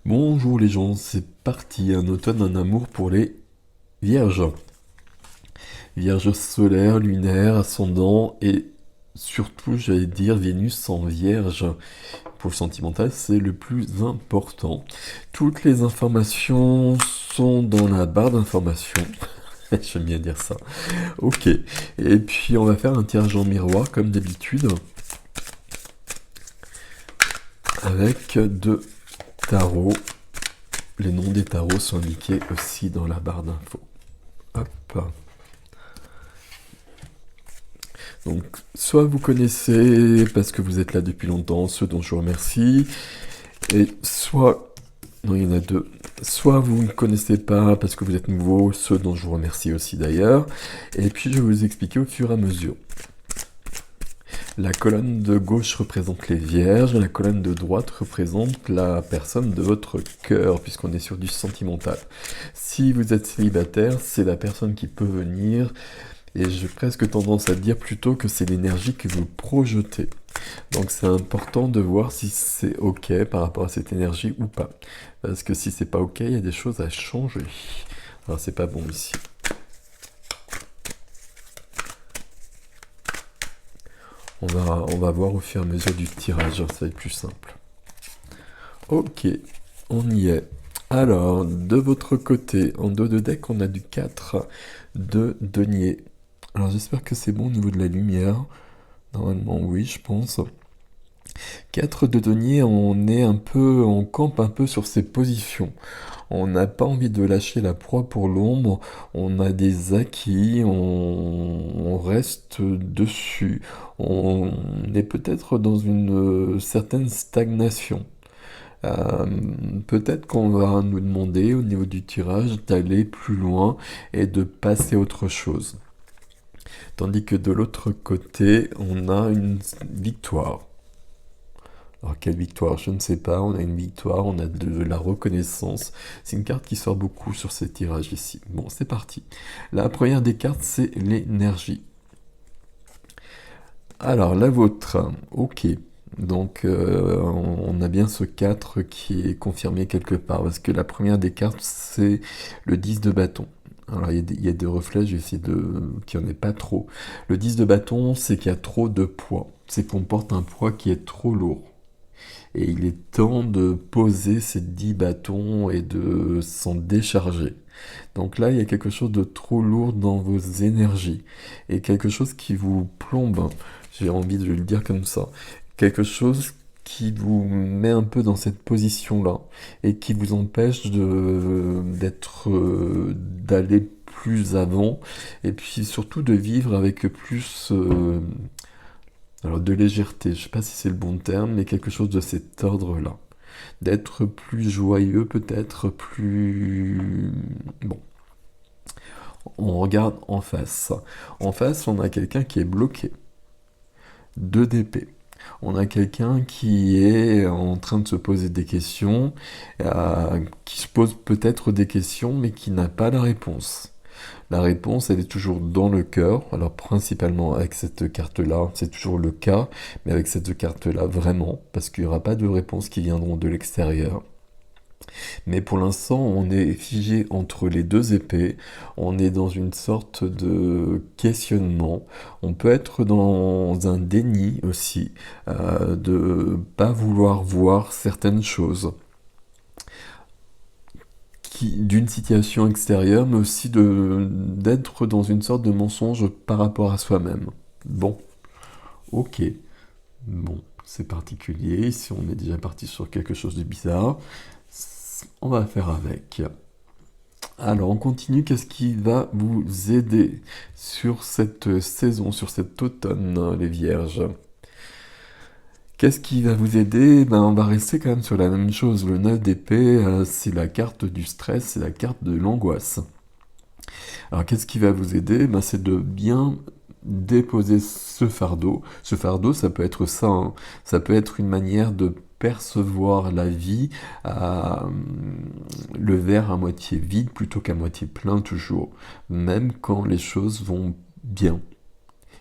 Bonjour les gens, c'est parti, un automne, un amour pour les vierges. Vierge solaire, lunaire, ascendant et surtout, j'allais dire, Vénus en vierge. Pour le sentimental, c'est le plus important. Toutes les informations sont dans la barre d'informations. J'aime bien dire ça. Ok, et puis on va faire un tirage en miroir comme d'habitude avec deux tarots. Les noms des tarots sont indiqués aussi dans la barre d'infos. Hop. Donc, soit vous connaissez parce que vous êtes là depuis longtemps, ceux dont je vous remercie, et soit, non, il y en a deux, soit vous ne connaissez pas parce que vous êtes nouveau, ceux dont je vous remercie aussi d'ailleurs, et puis je vais vous expliquer au fur et à mesure. La colonne de gauche représente les vierges, la colonne de droite représente la personne de votre cœur, puisqu'on est sur du sentimental. Si vous êtes célibataire, c'est la personne qui peut venir. Et j'ai presque tendance à dire plutôt que c'est l'énergie que vous projetez. Donc c'est important de voir si c'est ok par rapport à cette énergie ou pas. Parce que si c'est pas ok, il y a des choses à changer. Alors c'est pas bon ici. On va voir au fur et à mesure du tirage, ça va être plus simple. Ok, on y est. Alors, de votre côté, en dos de deck, on a du 4 de denier. Alors j'espère que c'est bon au niveau de la lumière. Normalement, oui, je pense. 4 de denier, on campe un peu sur ses positions. On n'a pas envie de lâcher la proie pour l'ombre. On a des acquis, on reste dessus. On est peut-être dans une certaine stagnation. Euh, Peut-être qu'on va nous demander au niveau du tirage d'aller plus loin et de passer à autre chose. Tandis que de l'autre côté, on a une victoire. Alors quelle victoire, je ne sais pas, on a une victoire, on a de la reconnaissance. C'est une carte qui sort beaucoup sur ces tirages ici. Bon, c'est parti. La première des cartes, c'est l'énergie. Alors la vôtre, ok. Donc on a bien ce 4 qui est confirmé quelque part, parce que la première des cartes, c'est le 10 de bâton. Alors il y a des reflets, je vais essayer qu'il n'y en ait pas trop. Le 10 de bâton, c'est qu'il y a trop de poids. C'est qu'on porte un poids qui est trop lourd. Et il est temps de poser ces 10 bâtons et de s'en décharger. Donc là, il y a quelque chose de trop lourd dans vos énergies. Et quelque chose qui vous plombe. J'ai envie de le dire comme ça. Quelque chose qui vous met un peu dans cette position-là. Et qui vous empêche d'aller plus avant. Et puis surtout de vivre avec plus... alors de légèreté, je ne sais pas si c'est le bon terme, mais quelque chose de cet ordre-là. D'être plus joyeux peut-être, plus... Bon, on regarde en face. En face, on a quelqu'un qui est bloqué. 2 d'épée. On a quelqu'un qui est en train de se poser des questions, qui se pose peut-être des questions, mais qui n'a pas la réponse. La réponse, elle est toujours dans le cœur. Alors principalement avec cette carte-là, c'est toujours le cas, mais avec cette carte-là, vraiment, parce qu'il n'y aura pas de réponses qui viendront de l'extérieur. Mais pour l'instant, on est figé entre les deux épées, on est dans une sorte de questionnement, on peut être dans un déni aussi, de pas vouloir voir certaines choses d'une situation extérieure, mais aussi d'être dans une sorte de mensonge par rapport à soi-même. Bon, ok. Bon, c'est particulier. Si on est déjà parti sur quelque chose de bizarre, on va faire avec. Alors, on continue. Qu'est-ce qui va vous aider sur cette saison, sur cet automne, les vierges? Qu'est-ce qui va vous aider? Ben, on va rester quand même sur la même chose. Le 9 d'épée, c'est la carte du stress, c'est la carte de l'angoisse. Alors, qu'est-ce qui va vous aider? Ben, c'est de bien déposer ce fardeau. Ce fardeau, ça peut être ça, hein. Ça peut être une manière de percevoir la vie, le verre à moitié vide plutôt qu'à moitié plein toujours, même quand les choses vont bien.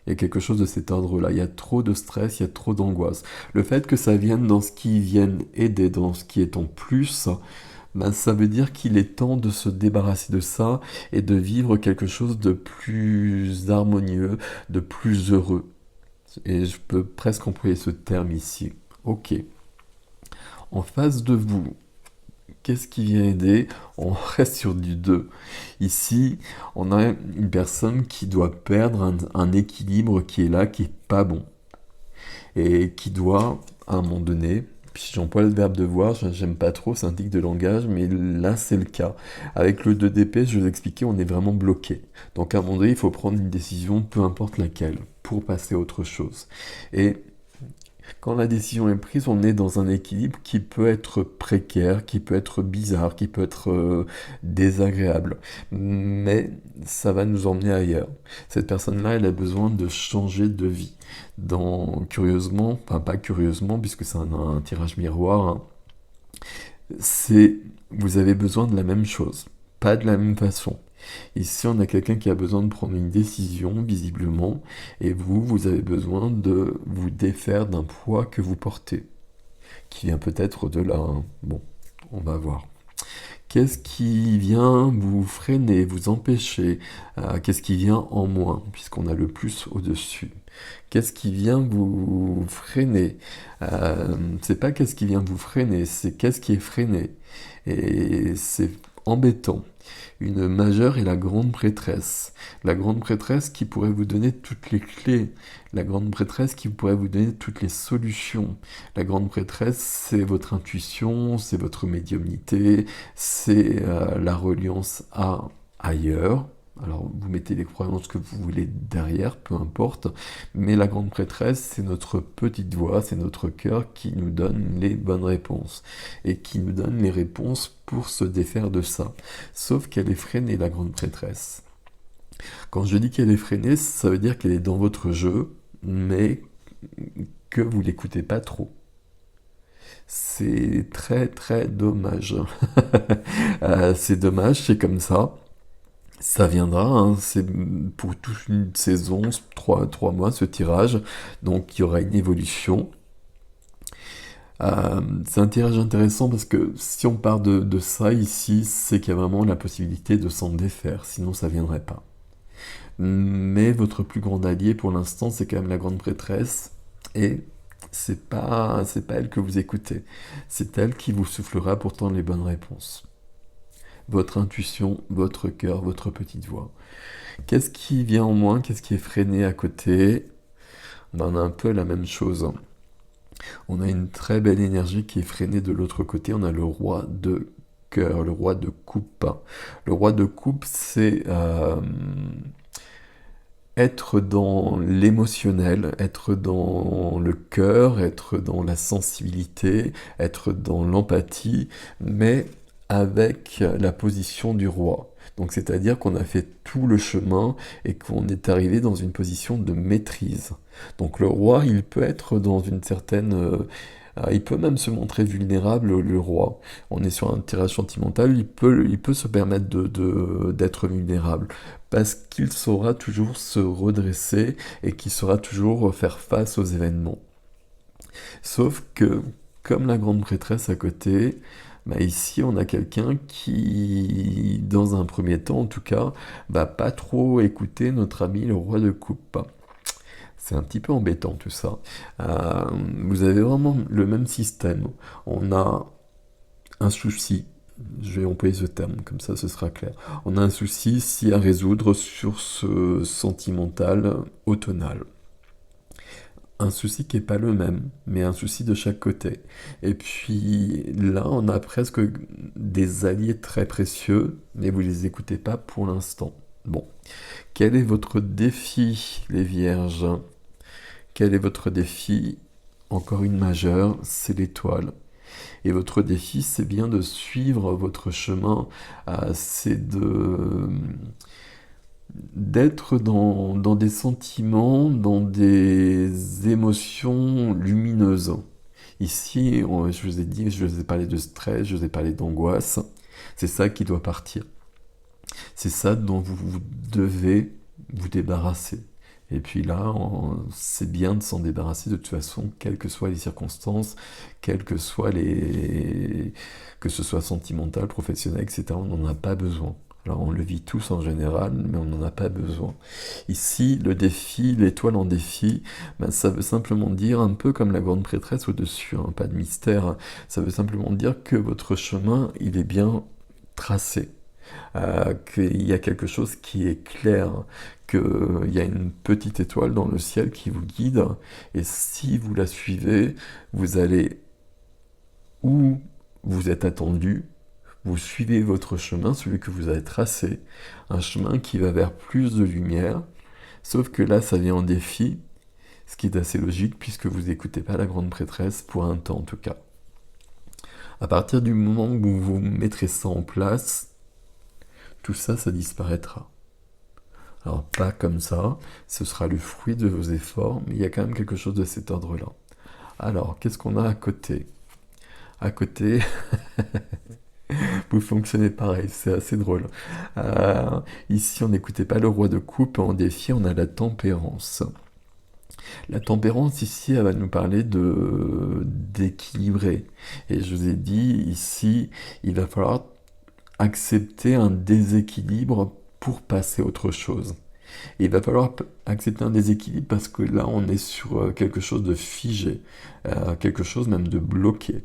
Il y a quelque chose de cet ordre-là. Il y a trop de stress, il y a trop d'angoisse. Le fait que ça vienne dans ce qui vienne aider, dans ce qui est en plus, ben, ça veut dire qu'il est temps de se débarrasser de ça et de vivre quelque chose de plus harmonieux, de plus heureux. Et je peux presque employer ce terme ici. Ok. En face de vous, qu'est-ce qui vient aider? On reste sur du 2. Ici, on a une personne qui doit perdre un équilibre qui est là, qui est pas bon. Et qui doit, à un moment donné, puis j'emploie le verbe devoir, j'aime pas trop, c'est un tic de langage, mais là c'est le cas. Avec le 2 d'épée, je vous expliquais, on est vraiment bloqué. Donc à un moment donné, il faut prendre une décision, peu importe laquelle, pour passer à autre chose. Et quand la décision est prise, on est dans un équilibre qui peut être précaire, qui peut être bizarre, qui peut être désagréable. Mais ça va nous emmener ailleurs. Cette personne-là, elle a besoin de changer de vie. Curieusement, enfin pas curieusement, puisque c'est un tirage miroir, hein, vous avez besoin de la même chose, pas de la même façon. Ici, on a quelqu'un qui a besoin de prendre une décision, visiblement, et vous avez besoin de vous défaire d'un poids que vous portez, qui vient peut-être de là, hein. Bon, on va voir. Qu'est-ce qui vient vous freiner, vous empêcher? Qu'est-ce qui vient en moins, puisqu'on a le plus au-dessus? Qu'est-ce qui vient vous freiner? C'est pas qu'est-ce qui vient vous freiner, c'est qu'est-ce qui est freiné. Et c'est embêtant. Une majeure est la grande prêtresse. La grande prêtresse qui pourrait vous donner toutes les clés. La grande prêtresse qui pourrait vous donner toutes les solutions. La grande prêtresse, c'est votre intuition, c'est votre médiumnité, c'est la reliance à ailleurs. Alors, vous mettez les croyances que vous voulez derrière, peu importe, mais la grande prêtresse, c'est notre petite voix, c'est notre cœur qui nous donne les bonnes réponses, et qui nous donne les réponses pour se défaire de ça. Sauf qu'elle est freinée, la grande prêtresse. Quand je dis qu'elle est freinée, ça veut dire qu'elle est dans votre jeu, mais que vous l'écoutez pas trop. C'est très très dommage. C'est dommage, c'est comme ça. Ça viendra, hein, c'est pour toute une saison, 3 mois ce tirage, donc il y aura une évolution. C'est un tirage intéressant parce que si on part de ça ici, c'est qu'il y a vraiment la possibilité de s'en défaire, sinon ça viendrait pas. Mais votre plus grand allié pour l'instant, c'est quand même la grande prêtresse, et c'est pas elle que vous écoutez, c'est elle qui vous soufflera pourtant les bonnes réponses. Votre intuition, votre cœur, votre petite voix. Qu'est-ce qui vient en moins? Qu'est-ce qui est freiné à côté? On a un peu la même chose. On a une très belle énergie qui est freinée de l'autre côté. On a le roi de cœur, le roi de coupe. Le roi de coupe, c'est être dans l'émotionnel, être dans le cœur, être dans la sensibilité, être dans l'empathie, mais avec la position du roi. Donc c'est-à-dire qu'on a fait tout le chemin et qu'on est arrivé dans une position de maîtrise. Donc le roi, il peut être dans une certaine... il peut même se montrer vulnérable, le roi. On est sur un tirage sentimental, il peut se permettre d'être vulnérable. Parce qu'il saura toujours se redresser et qu'il saura toujours faire face aux événements. Sauf que, comme la grande prêtresse à côté, bah ici on a quelqu'un qui, dans un premier temps en tout cas, va pas trop écouter notre ami le roi de coupe. C'est un petit peu embêtant tout ça. Vous avez vraiment le même système. On a un souci. Je vais employer ce terme, comme ça ce sera clair. On a un souci ici à résoudre sur ce sentimental automnal. Un souci qui n'est pas le même, mais un souci de chaque côté. Et puis là, on a presque des alliés très précieux, mais vous ne les écoutez pas pour l'instant. Bon, quel est votre défi, les vierges? Quel est votre défi? Encore une majeure, c'est l'étoile. Et votre défi, c'est bien de suivre votre chemin, c'est d'être dans des sentiments, dans des émotions lumineuses. Ici, je vous ai dit, je vous ai parlé de stress, je vous ai parlé d'angoisse. C'est ça qui doit partir. C'est ça dont vous devez vous débarrasser. Et puis là, c'est bien de s'en débarrasser de toute façon, quelles que soient les circonstances, quelles que soient que ce soit sentimental, professionnel, etc. On n'en a pas besoin. Alors on le vit tous en général, mais on n'en a pas besoin. Ici, le défi, l'étoile en défi, ben, ça veut simplement dire, un peu comme la grande prêtresse au-dessus, hein, pas de mystère, hein, ça veut simplement dire que votre chemin, il est bien tracé. Qu'il y a quelque chose qui est clair, qu'il y a une petite étoile dans le ciel qui vous guide, et si vous la suivez, vous allez où vous êtes attendu, vous suivez votre chemin, celui que vous avez tracé, un chemin qui va vers plus de lumière, sauf que là, ça vient en défi, ce qui est assez logique puisque vous n'écoutez pas la grande prêtresse, pour un temps en tout cas. À partir du moment où vous mettrez ça en place, tout ça, ça disparaîtra. Alors pas comme ça, ce sera le fruit de vos efforts, mais il y a quand même quelque chose de cet ordre-là. Alors, qu'est-ce qu'on a à côté? À côté, vous fonctionnez pareil, c'est assez drôle. Ici, on n'écoutait pas le roi de coupe, en défi, on a la tempérance. La tempérance, ici, elle va nous parler d'équilibrer. Et je vous ai dit, ici, il va falloir accepter un déséquilibre pour passer à autre chose. Et il va falloir accepter un déséquilibre parce que là, on est sur quelque chose de figé, quelque chose même de bloqué.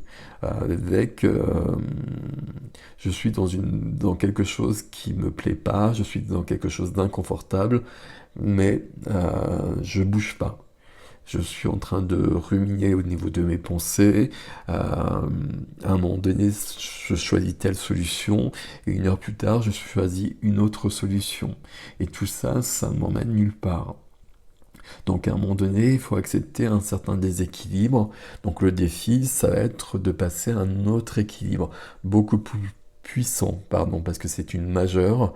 Je suis dans quelque chose qui me plaît pas, je suis dans quelque chose d'inconfortable, mais je bouge pas. Je suis en train de ruminer au niveau de mes pensées. À un moment donné, je choisis telle solution, et 1 heure plus tard, je choisis une autre solution. Et tout ça, ça ne m'emmène nulle part. Donc à un moment donné, il faut accepter un certain déséquilibre. Donc le défi, ça va être de passer à un autre équilibre, beaucoup plus puissant, pardon, parce que c'est une majeure,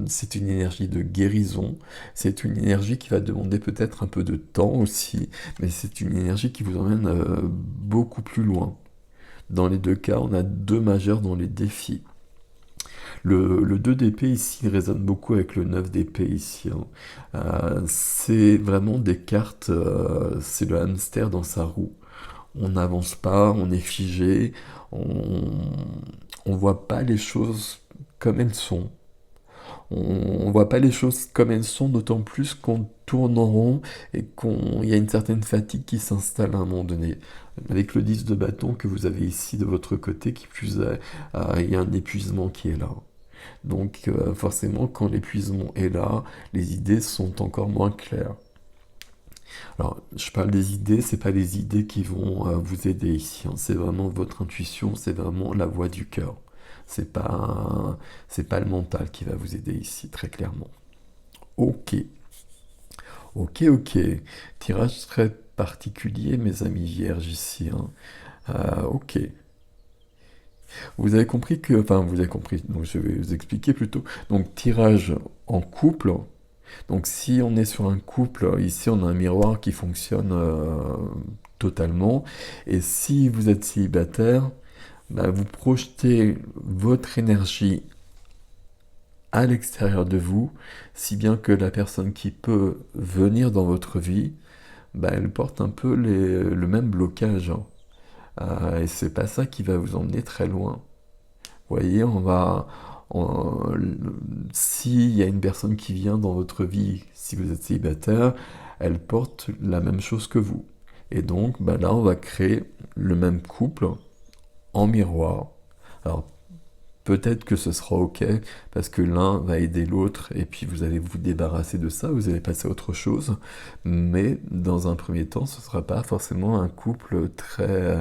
c'est une énergie de guérison, c'est une énergie qui va demander peut-être un peu de temps aussi, mais c'est une énergie qui vous emmène beaucoup plus loin. Dans les deux cas, on a 2 majeurs dans les défis. Le 2 d'épée ici résonne beaucoup avec le 9 d'épée ici, hein. C'est vraiment des cartes, c'est le hamster dans sa roue. On n'avance pas, on est figé, on voit pas les choses comme elles sont. On voit pas les choses comme elles sont, d'autant plus qu'on tourne en rond et qu'il y a une certaine fatigue qui s'installe à un moment donné. Avec le 10 de bâton que vous avez ici de votre côté, qui plus est, il y a un épuisement qui est là. Donc forcément, quand l'épuisement est là, les idées sont encore moins claires. Alors, je parle des idées, c'est pas les idées qui vont vous aider ici, hein. C'est vraiment votre intuition, c'est vraiment la voix du cœur. C'est pas le mental qui va vous aider ici, très clairement. Ok, ok. Tirage très particulier, mes amis vierges ici, hein. Ok. Vous avez compris que, enfin, vous avez compris, donc je vais vous expliquer plutôt. Donc, tirage en couple. Donc, si on est sur un couple, ici, on a un miroir qui fonctionne totalement. Et si vous êtes célibataire, bah, vous projetez votre énergie à l'extérieur de vous, si bien que la personne qui peut venir dans votre vie, bah, elle porte un peu le même blocage, hein. Et c'est pas ça qui va vous emmener très loin. Vous voyez, s'il y a une personne qui vient dans votre vie, si vous êtes célibataire, elle porte la même chose que vous. Et donc, bah là, on va créer le même couple en miroir. Alors, peut-être que ce sera ok, parce que l'un va aider l'autre, et puis vous allez vous débarrasser de ça, vous allez passer à autre chose, mais dans un premier temps, ce ne sera pas forcément un couple très...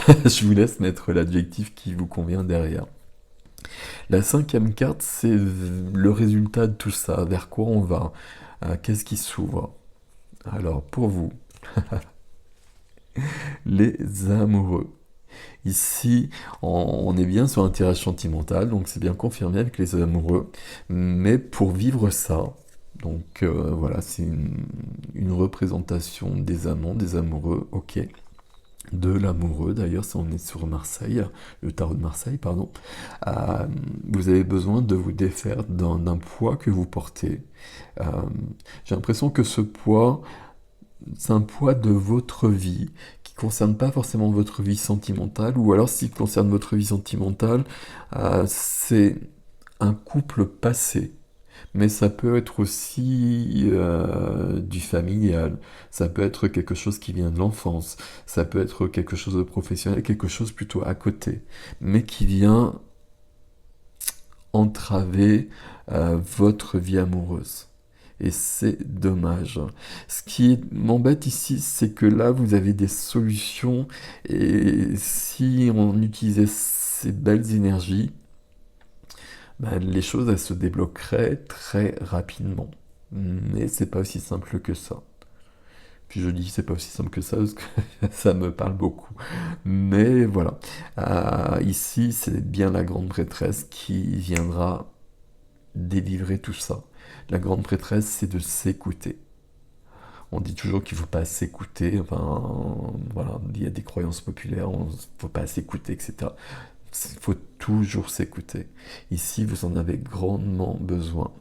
Je vous laisse mettre l'adjectif qui vous convient derrière. La 5e carte, c'est le résultat de tout ça, vers quoi on va, qu'est-ce qui s'ouvre. Alors, pour vous, les amoureux. Ici, on est bien sur un tirage sentimental, donc c'est bien confirmé avec les amoureux. Mais pour vivre ça, donc voilà, c'est une représentation des amants, des amoureux, ok. de l'amoureux. D'ailleurs, si on est sur Marseille, le tarot de Marseille, pardon, euh, vous avez besoin de vous défaire d'un poids que vous portez. Euh, j'ai l'impression que ce poids, c'est un poids de votre vie qui concerne pas forcément votre vie sentimentale, ou alors s'il concerne votre vie sentimentale, c'est un couple passé. Mais ça peut être aussi du familial, ça peut être quelque chose qui vient de l'enfance, ça peut être quelque chose de professionnel, quelque chose plutôt à côté, mais qui vient entraver votre vie amoureuse. Et c'est dommage. Ce qui m'embête ici, c'est que là, vous avez des solutions, et si on utilisait ces belles énergies, ben, les choses, elles se débloqueraient très rapidement. Mais c'est pas aussi simple que ça. Puis je dis c'est pas aussi simple que ça parce que ça me parle beaucoup. Mais voilà. Ici, c'est bien la grande prêtresse qui viendra délivrer tout ça. La grande prêtresse, c'est de s'écouter. On dit toujours qu'il ne faut pas s'écouter. Enfin, voilà, il y a des croyances populaires, il ne faut pas s'écouter, etc. Il faut toujours s'écouter. Ici, vous en avez grandement besoin.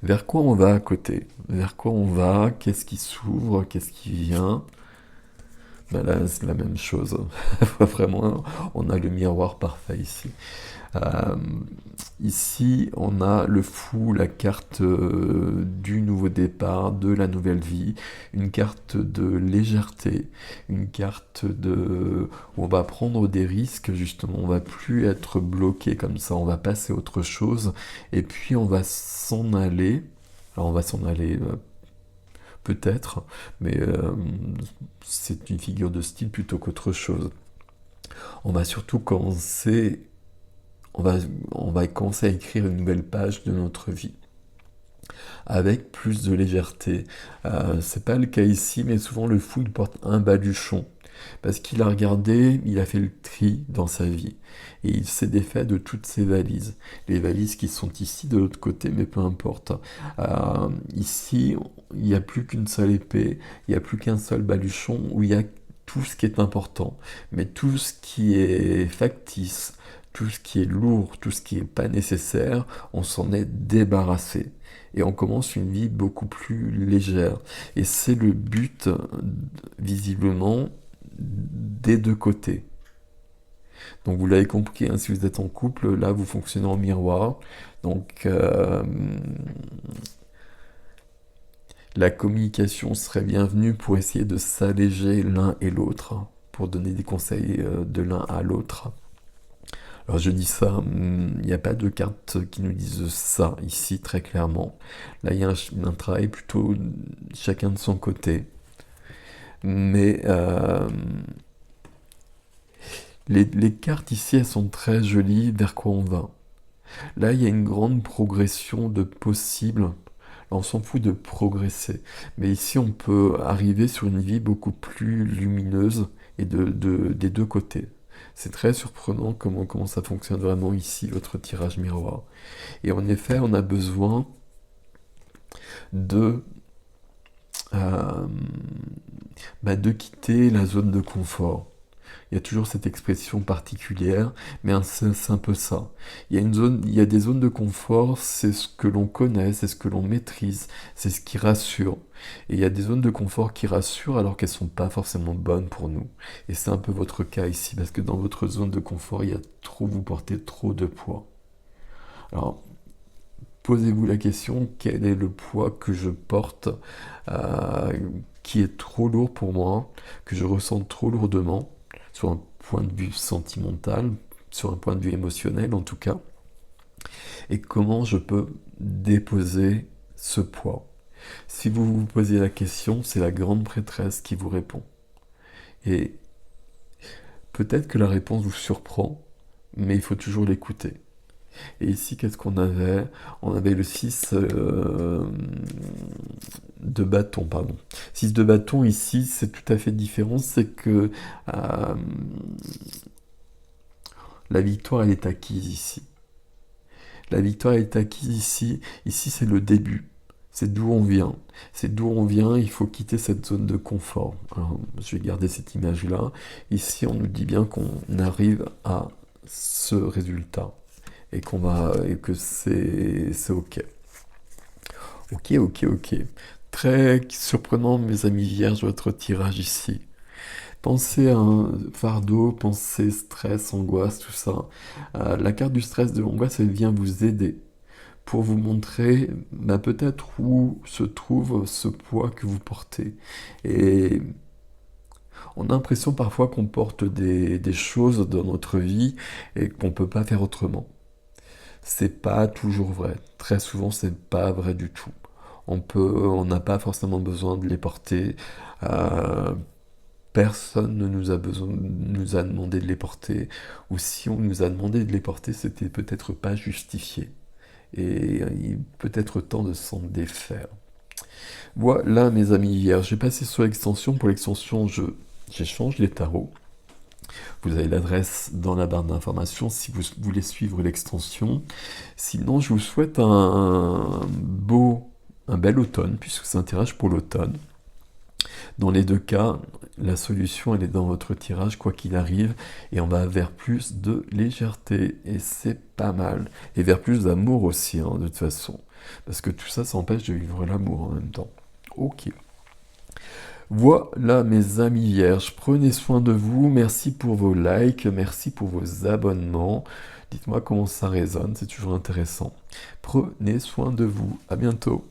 Vers quoi on va à côté? Vers quoi on va? Qu'est-ce qui s'ouvre? Qu'est-ce qui vient? Ben là, c'est la même chose. Vraiment, on a le miroir parfait ici. Euh, Ici, on a le fou, la carte du nouveau départ, de la nouvelle vie, une carte de légèreté, une carte où on va prendre des risques, justement, on va plus être bloqué comme ça, on va passer à autre chose, et puis on va s'en aller. Alors on va s'en aller peut-être, mais c'est une figure de style plutôt qu'autre chose. On va surtout commencer on va, on va commencer à écrire une nouvelle page de notre vie avec plus de légèreté. C'est pas le cas ici, mais souvent le fou il porte un baluchon parce qu'il a regardé, il a fait le tri dans sa vie et il s'est défait de toutes ses valises. Les valises qui sont ici de l'autre côté, mais peu importe. Ici, il n'y a plus qu'une seule épée, il n'y a plus qu'un seul baluchon où il y a tout ce qui est important, mais tout ce qui est factice, tout ce qui est lourd, tout ce qui n'est pas nécessaire, on s'en est débarrassé. Et on commence une vie beaucoup plus légère. Et c'est le but, visiblement, des deux côtés. Donc vous l'avez compris, hein, si vous êtes en couple, là vous fonctionnez en miroir. Donc la communication serait bienvenue pour essayer de s'alléger l'un et l'autre, hein, pour donner des conseils de l'un à l'autre. Alors je dis ça, il n'y a pas de cartes qui nous disent ça ici très clairement. Là il y a un travail plutôt chacun de son côté. Mais les cartes ici elles sont très jolies, vers quoi on va. Là il y a une grande progression de possibles. Là, on s'en fout de progresser. Mais ici on peut arriver sur une vie beaucoup plus lumineuse et des deux côtés. C'est très surprenant comment ça fonctionne vraiment ici, votre tirage miroir. Et en effet, on a besoin de, euh, de quitter la zone de confort. Il y a toujours cette expression particulière, mais c'est un peu ça. Il y a des zones de confort, c'est ce que l'on connaît, c'est ce que l'on maîtrise, c'est ce qui rassure. Et il y a des zones de confort qui rassurent alors qu'elles ne sont pas forcément bonnes pour nous. Et c'est un peu votre cas ici, parce que dans votre zone de confort, vous portez trop de poids. Alors, posez-vous la question, quel est le poids que je porte, euh, qui est trop lourd pour moi, que je ressens trop lourdement, sur un point de vue sentimental, sur un point de vue émotionnel en tout cas, et comment je peux déposer ce poids. Si vous vous posez la question, c'est la grande prêtresse qui vous répond. Et peut-être que la réponse vous surprend, mais il faut toujours l'écouter. Et ici, qu'est-ce qu'on avait? On avait le 6 de bâton, pardon. 6 de bâton, ici, c'est tout à fait différent. C'est que la victoire, elle est acquise ici. La victoire est acquise ici. Ici, c'est le début. C'est d'où on vient. C'est d'où on vient, il faut quitter cette zone de confort. Alors, je vais garder cette image-là. Ici, on nous dit bien qu'on arrive à ce résultat et que c'est OK. OK, OK, OK. Très surprenant, mes amis vierges, votre tirage ici. Pensez à un fardeau, pensez stress, angoisse, tout ça. La carte du stress, de l'angoisse, elle vient vous aider pour vous montrer bah, peut-être où se trouve ce poids que vous portez. Et on a l'impression parfois qu'on porte des choses dans notre vie et qu'on ne peut pas faire autrement. C'est pas toujours vrai. Très souvent, c'est pas vrai du tout. On n'a pas forcément besoin de les porter. Euh, Personne ne nous a demandé de les porter. Ou si on nous a demandé de les porter, c'était peut-être pas justifié. Et il est peut-être temps de s'en défaire. Voilà, mes amis, hier, j'ai passé sur l'extension. Pour l'extension, j'échange les tarots. Vous avez l'adresse dans la barre d'information si vous voulez suivre l'extension. Sinon, je vous souhaite un bel automne, puisque c'est un tirage pour l'automne. Dans les deux cas, la solution, elle est dans votre tirage, quoi qu'il arrive, et on va vers plus de légèreté, et c'est pas mal. Et vers plus d'amour aussi, hein, de toute façon. Parce que tout ça, ça empêche de vivre l'amour en même temps. Ok. Voilà mes amis vierges, prenez soin de vous, merci pour vos likes, merci pour vos abonnements. Dites-moi comment ça résonne, c'est toujours intéressant. Prenez soin de vous, à bientôt.